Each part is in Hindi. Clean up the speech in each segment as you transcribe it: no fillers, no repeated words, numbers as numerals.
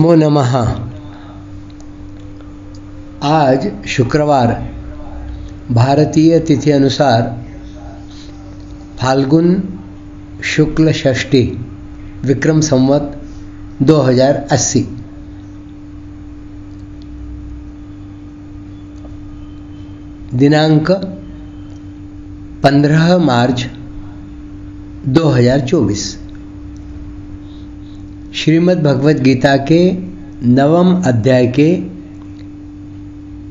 नमो नमः। आज शुक्रवार भारतीय तिथि अनुसार फाल्गुन शुक्ल षष्ठी विक्रम संवत 2080। दिनांक 15 मार्च 2024। श्रीमद् भगवद गीता के 9वें अध्याय के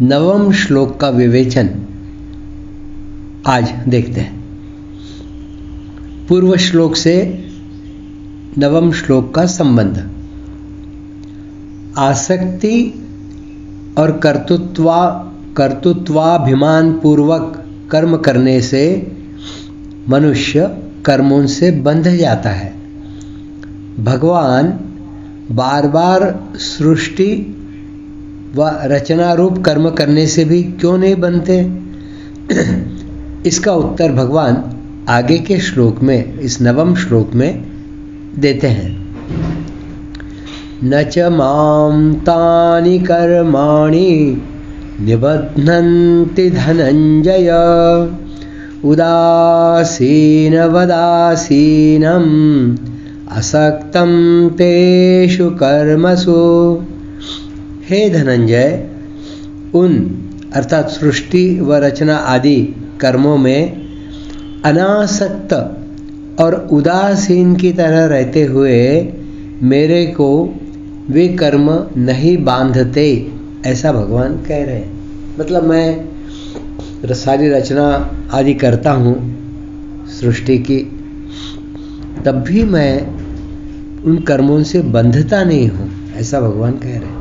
9वें श्लोक का विवेचन आज देखते हैं। पूर्व श्लोक से 9वें श्लोक का संबंध। आसक्ति और कर्तृत्वाभिमान पूर्वक कर्म करने से मनुष्य कर्मों से बंध जाता है। भगवान बार बार सृष्टि व रचना रूप कर्म करने से भी क्यों नहीं बनते? इसका उत्तर भगवान आगे के श्लोक में, इस 9वें श्लोक में देते हैं। न च मां तानि कर्माणि निबध्नन्ति धनंजय उदासीन वदासीनम् असक्तं तेषु कर्मसु। हे धनंजय, उन अर्थात सृष्टि व रचना आदि कर्मों में अनासक्त और उदासीन की तरह रहते हुए मेरे को वे कर्म नहीं बांधते, ऐसा भगवान कह रहे हैं। मतलब मैं सारी रचना आदि करता हूँ सृष्टि की, तब भी मैं उन कर्मों से बंधता नहीं हूँ, ऐसा भगवान कह रहे हैं।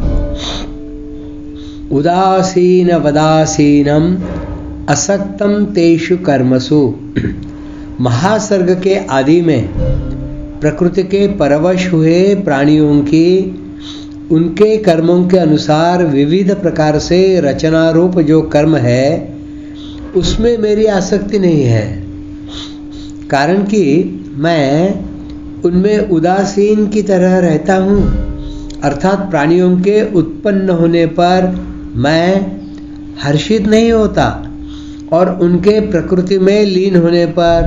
उदासीन वदासीनम असक्तम तेषु कर्मसु। महासर्ग के आदि में प्रकृति के परवश हुए प्राणियों की उनके कर्मों के अनुसार विविध प्रकार से रचना रूप जो कर्म है उसमें मेरी आसक्ति नहीं है, कारण कि मैं उनमें उदासीन की तरह रहता हूँ। अर्थात प्राणियों के उत्पन्न होने पर मैं हर्षित नहीं होता और उनके प्रकृति में लीन होने पर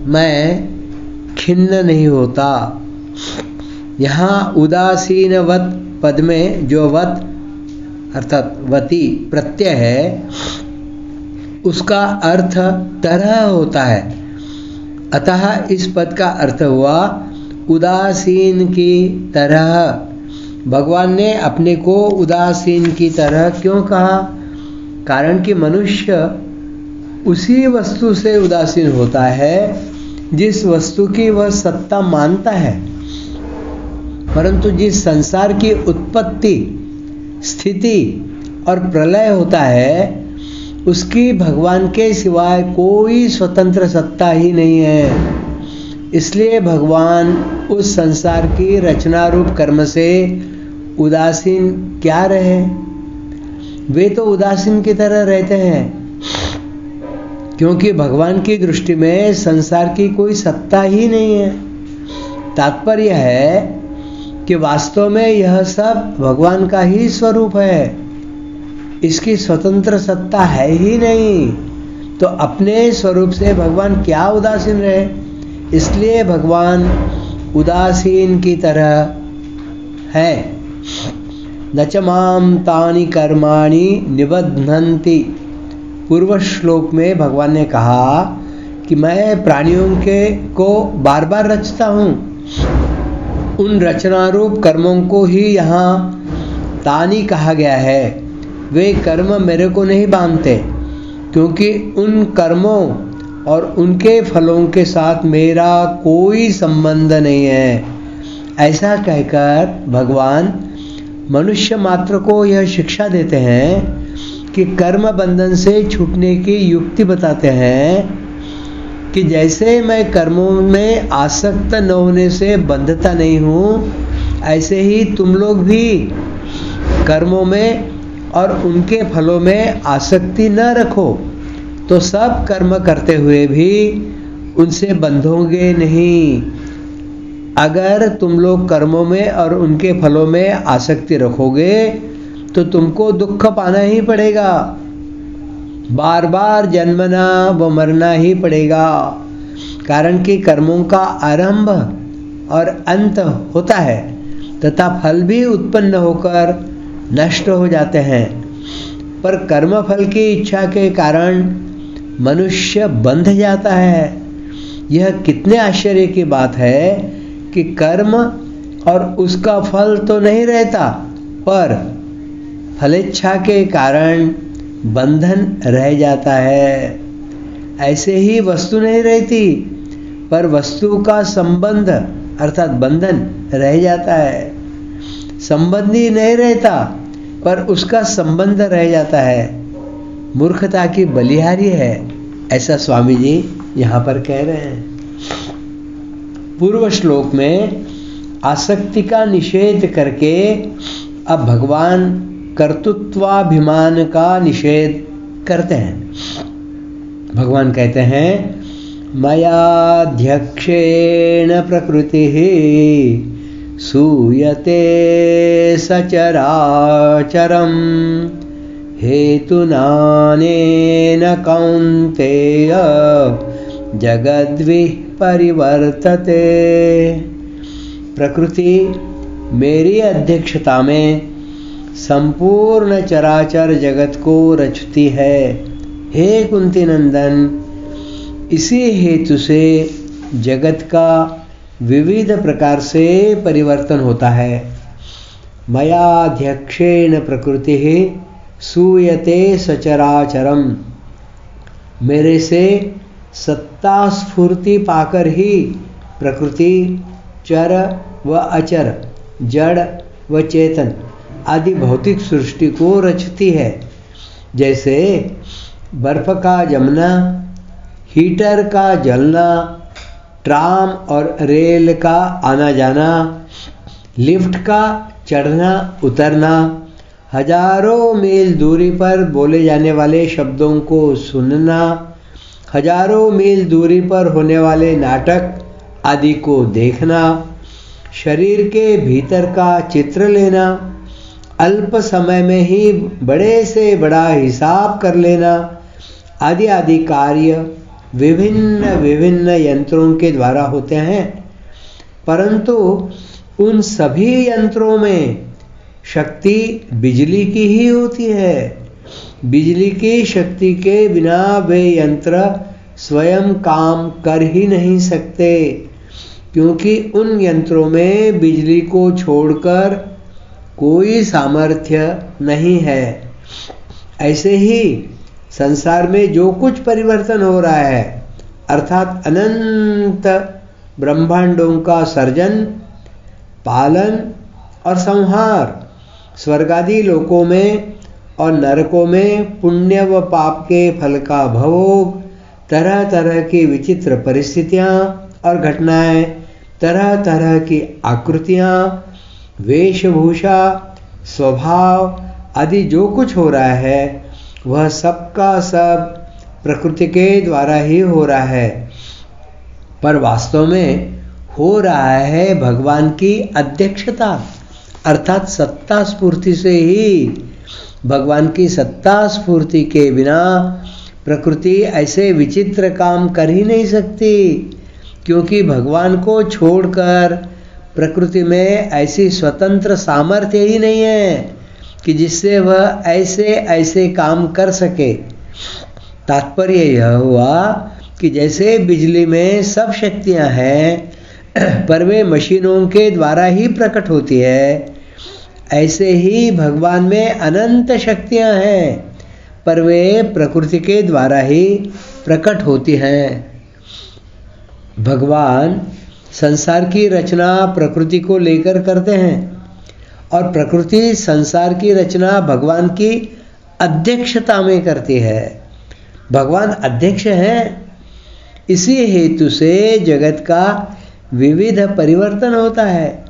मैं खिन्न नहीं होता। यहाँ उदासीनवत पद में जो वत अर्थात वती प्रत्यय है उसका अर्थ तरह होता है। अतः इस पद का अर्थ हुआ उदासीन की तरह। भगवान ने अपने को उदासीन की तरह क्यों कहा? कारण कि मनुष्य उसी वस्तु से उदासीन होता है जिस वस्तु की वह सत्ता मानता है, परंतु जिस संसार की उत्पत्ति, स्थिति और प्रलय होता है उसकी भगवान के सिवाय कोई स्वतंत्र सत्ता ही नहीं है। इसलिए भगवान उस संसार की रचना रूप कर्म से उदासीन क्या रहे? वे तो उदासीन की तरह रहते हैं, क्योंकि भगवान की दृष्टि में संसार की कोई सत्ता ही नहीं है। तात्पर्य है कि वास्तव में यह सब भगवान का ही स्वरूप है, इसकी स्वतंत्र सत्ता है ही नहीं। तो अपने स्वरूप से भगवान क्या उदासीन रहे? इसलिए भगवान उदासीन की तरह है। न च मां तानि कर्माणि निबध्नन्ति। पूर्व श्लोक में भगवान ने कहा कि मैं प्राणियों को बार बार रचता हूँ। उन रचना रूप कर्मों को ही यहाँ तानि कहा गया है। वे कर्म मेरे को नहीं बांधते, क्योंकि उन कर्मों और उनके फलों के साथ मेरा कोई संबंध नहीं है। ऐसा कहकर भगवान मनुष्य मात्र को यह शिक्षा देते हैं कि कर्म बंधन से छूटने की युक्ति बताते हैं कि जैसे मैं कर्मों में आसक्त न होने से बंधता नहीं हूँ, ऐसे ही तुम लोग भी कर्मों में और उनके फलों में आसक्ति न रखो, तो सब कर्म करते हुए भी उनसे बंधोगे नहीं। अगर तुम लोग कर्मों में और उनके फलों में आसक्ति रखोगे तो तुमको दुख पाना ही पड़ेगा, बार बार जन्मना व मरना ही पड़ेगा। कारण कि कर्मों का आरंभ और अंत होता है तथा फल भी उत्पन्न होकर नष्ट हो जाते हैं। पर कर्म फल की इच्छा के कारण मनुष्य बंध जाता है। यह कितने आश्चर्य की बात है कि कर्म और उसका फल तो नहीं रहता, पर फलेच्छा के कारण बंधन रह जाता है। ऐसे ही वस्तु नहीं रहती, पर वस्तु का संबंध अर्थात बंधन रह जाता है। संबंधी नहीं रहता, पर उसका संबंध रह जाता है। मूर्खता की बलिहारी है, ऐसा स्वामी जी यहाँ पर कह रहे हैं। पूर्व श्लोक में आसक्ति का निषेध करके अब भगवान कर्तृत्वाभिमान का निषेध करते हैं। भगवान कहते हैं, मयाध्यक्षेण प्रकृतिः सूयते सचराचरम् हेतुनानेन कौन्तेय जगद्विः परिवर्तते। प्रकृति मेरी अध्यक्षता में संपूर्ण चराचर जगत को रचती है। हे कुंती नंदन, इसी हेतु से जगत का विविध प्रकार से परिवर्तन होता है। मयाध्यक्षेण प्रकृतिः सूयते सचराचरम्, मेरे से सत्ता स्फूर्ति पाकर ही प्रकृति चर व अचर, जड़ व चेतन आदि भौतिक सृष्टि को रचती है। जैसे बर्फ का जमना, हीटर का जलना, ट्राम और रेल का आना जाना, लिफ्ट का चढ़ना उतरना, हजारों मील दूरी पर बोले जाने वाले शब्दों को सुनना, हजारों मील दूरी पर होने वाले नाटक आदि को देखना, शरीर के भीतर का चित्र लेना, अल्प समय में ही बड़े से बड़ा हिसाब कर लेना आदि आदि कार्य विभिन्न विभिन्न यंत्रों के द्वारा होते हैं। परंतु उन सभी यंत्रों में शक्ति बिजली की ही होती है। बिजली की शक्ति के बिना वे यंत्र स्वयं काम कर ही नहीं सकते, क्योंकि उन यंत्रों में बिजली को छोड़कर कोई सामर्थ्य नहीं है। ऐसे ही संसार में जो कुछ परिवर्तन हो रहा है, अर्थात अनंत ब्रह्मांडों का सर्जन, पालन और संहार, स्वर्गादि लोकों में और नरकों में पुण्य व पाप के फल का भोग, तरह तरह की विचित्र परिस्थितियां और घटनाएं, तरह तरह की आकृतियां, वेशभूषा, स्वभाव आदि जो कुछ हो रहा है वह सबका सब प्रकृति के द्वारा ही हो रहा है। पर वास्तव में हो रहा है भगवान की अध्यक्षता अर्थात सत्ता स्फूर्ति से ही। भगवान की सत्ता स्फूर्ति के बिना प्रकृति ऐसे विचित्र काम कर ही नहीं सकती, क्योंकि भगवान को छोड़कर प्रकृति में ऐसी स्वतंत्र सामर्थ्य ही नहीं है कि जिससे वह ऐसे ऐसे काम कर सके। तात्पर्य यह हुआ कि जैसे बिजली में सब शक्तियां हैं, पर वे मशीनों के द्वारा ही प्रकट होती है, ऐसे ही भगवान में अनंत शक्तियां हैं, पर वे प्रकृति के द्वारा ही प्रकट होती हैं। भगवान संसार की रचना प्रकृति को लेकर करते हैं और प्रकृति संसार की रचना भगवान की अध्यक्षता में करती है। भगवान अध्यक्ष हैं, इसी हेतु से जगत का विविध परिवर्तन होता है।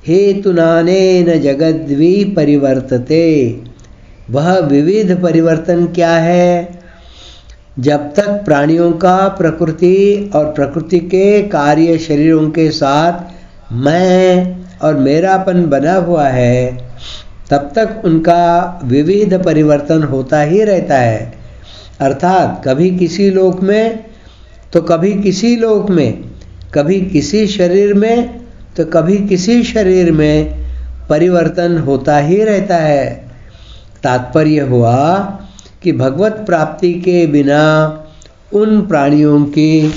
हेतुनानेन जगद्वि परिवर्तते। वह विविध परिवर्तन क्या है? जब तक प्राणियों का प्रकृति और प्रकृति के कार्य शरीरों के साथ मैं और मेरापन बना हुआ है, तब तक उनका विविध परिवर्तन होता ही रहता है। अर्थात कभी किसी लोक में तो कभी किसी लोक में, कभी किसी शरीर में तो कभी किसी शरीर में परिवर्तन होता ही रहता है। तात्पर्य हुआ कि भगवत प्राप्ति के बिना उन प्राणियों की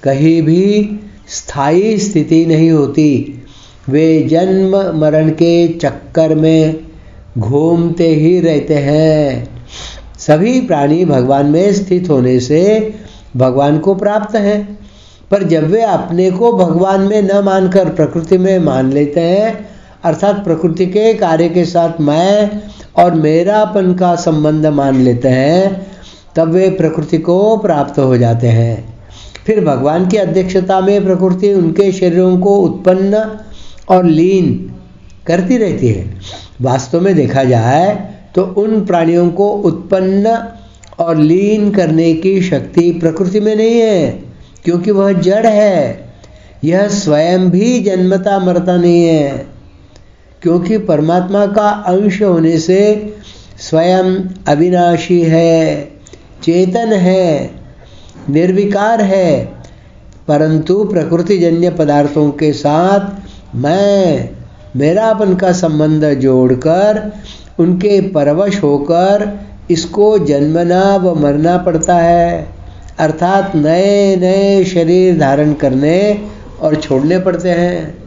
कहीं भी स्थायी स्थिति नहीं होती। वे जन्म मरण के चक्कर में घूमते ही रहते हैं। सभी प्राणी भगवान में स्थित होने से भगवान को प्राप्त हैं, पर जब वे अपने को भगवान में न मानकर प्रकृति में मान लेते हैं, अर्थात प्रकृति के कार्य के साथ मैं और मेरापन का संबंध मान लेते हैं, तब वे प्रकृति को प्राप्त हो जाते हैं। फिर भगवान की अध्यक्षता में प्रकृति उनके शरीरों को उत्पन्न और लीन करती रहती है। वास्तव में देखा जाए तो उन प्राणियों को उत्पन्न और लीन करने की शक्ति प्रकृति में नहीं है, क्योंकि वह जड़ है। यह स्वयं भी जन्मता मरता नहीं है, क्योंकि परमात्मा का अंश होने से स्वयं अविनाशी है, चेतन है, निर्विकार है। परंतु प्रकृतिजन्य पदार्थों के साथ मैं मेरापन का संबंध जोड़कर उनके परवश होकर इसको जन्मना व मरना पड़ता है। अर्थात नए नए शरीर धारण करने और छोड़ने पड़ते हैं।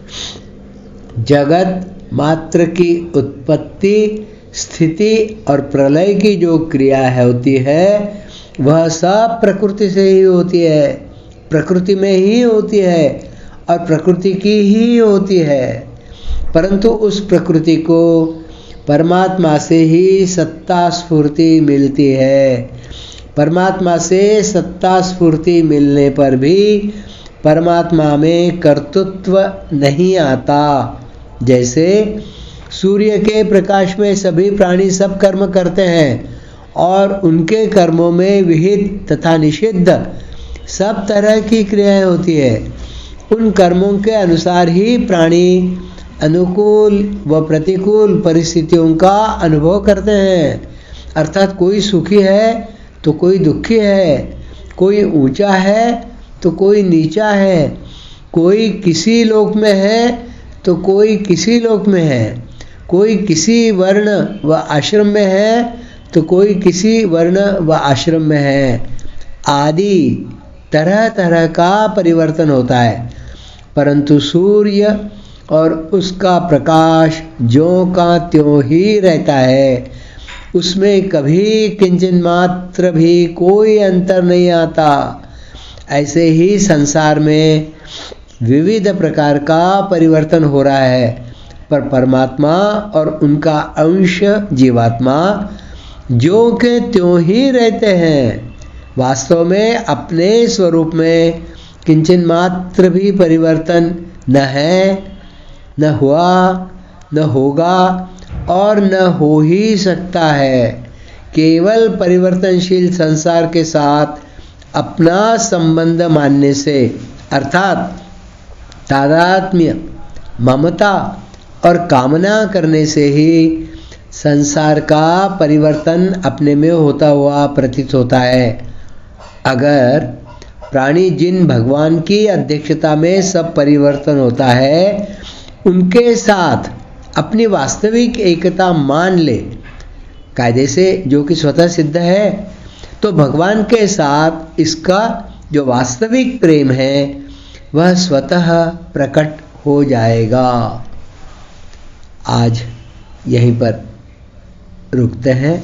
जगत मात्र की उत्पत्ति, स्थिति और प्रलय की जो क्रिया होती है, वह सब प्रकृति से ही होती है, प्रकृति में ही होती है और प्रकृति की ही होती है। परंतु उस प्रकृति को परमात्मा से ही सत्ता स्फूर्ति मिलती है। परमात्मा से सत्ता स्फूर्ति मिलने पर भी परमात्मा में कर्तृत्व नहीं आता। जैसे सूर्य के प्रकाश में सभी प्राणी सब कर्म करते हैं और उनके कर्मों में विहित तथा निषिद्ध सब तरह की क्रियाएं होती है। उन कर्मों के अनुसार ही प्राणी अनुकूल व प्रतिकूल परिस्थितियों का अनुभव करते हैं। अर्थात कोई सुखी है तो कोई दुखी है, कोई ऊंचा है तो कोई नीचा है, कोई किसी लोक में है तो कोई किसी लोक में है, कोई किसी वर्ण व आश्रम में है तो कोई किसी वर्ण व आश्रम में है, आदि तरह तरह का परिवर्तन होता है। परंतु सूर्य और उसका प्रकाश ज्यों का त्यों ही रहता है, उसमें कभी किंचन मात्र भी कोई अंतर नहीं आता। ऐसे ही संसार में विविध प्रकार का परिवर्तन हो रहा है, पर परमात्मा और उनका अंश जीवात्मा ज्यों के त्यों ही रहते हैं। वास्तव में अपने स्वरूप में किंचन मात्र भी परिवर्तन न है, न हुआ, न होगा और न हो ही सकता है। केवल परिवर्तनशील संसार के साथ अपना संबंध मानने से, अर्थात तादात्म्य, ममता और कामना करने से ही संसार का परिवर्तन अपने में होता हुआ प्रतीत होता है। अगर प्राणी जिन भगवान की अध्यक्षता में सब परिवर्तन होता है, उनके साथ अपनी वास्तविक एकता मान ले, कायदे से जो कि स्वतः सिद्ध है, तो भगवान के साथ इसका जो वास्तविक प्रेम है वह स्वतः प्रकट हो जाएगा। आज यहीं पर रुकते हैं।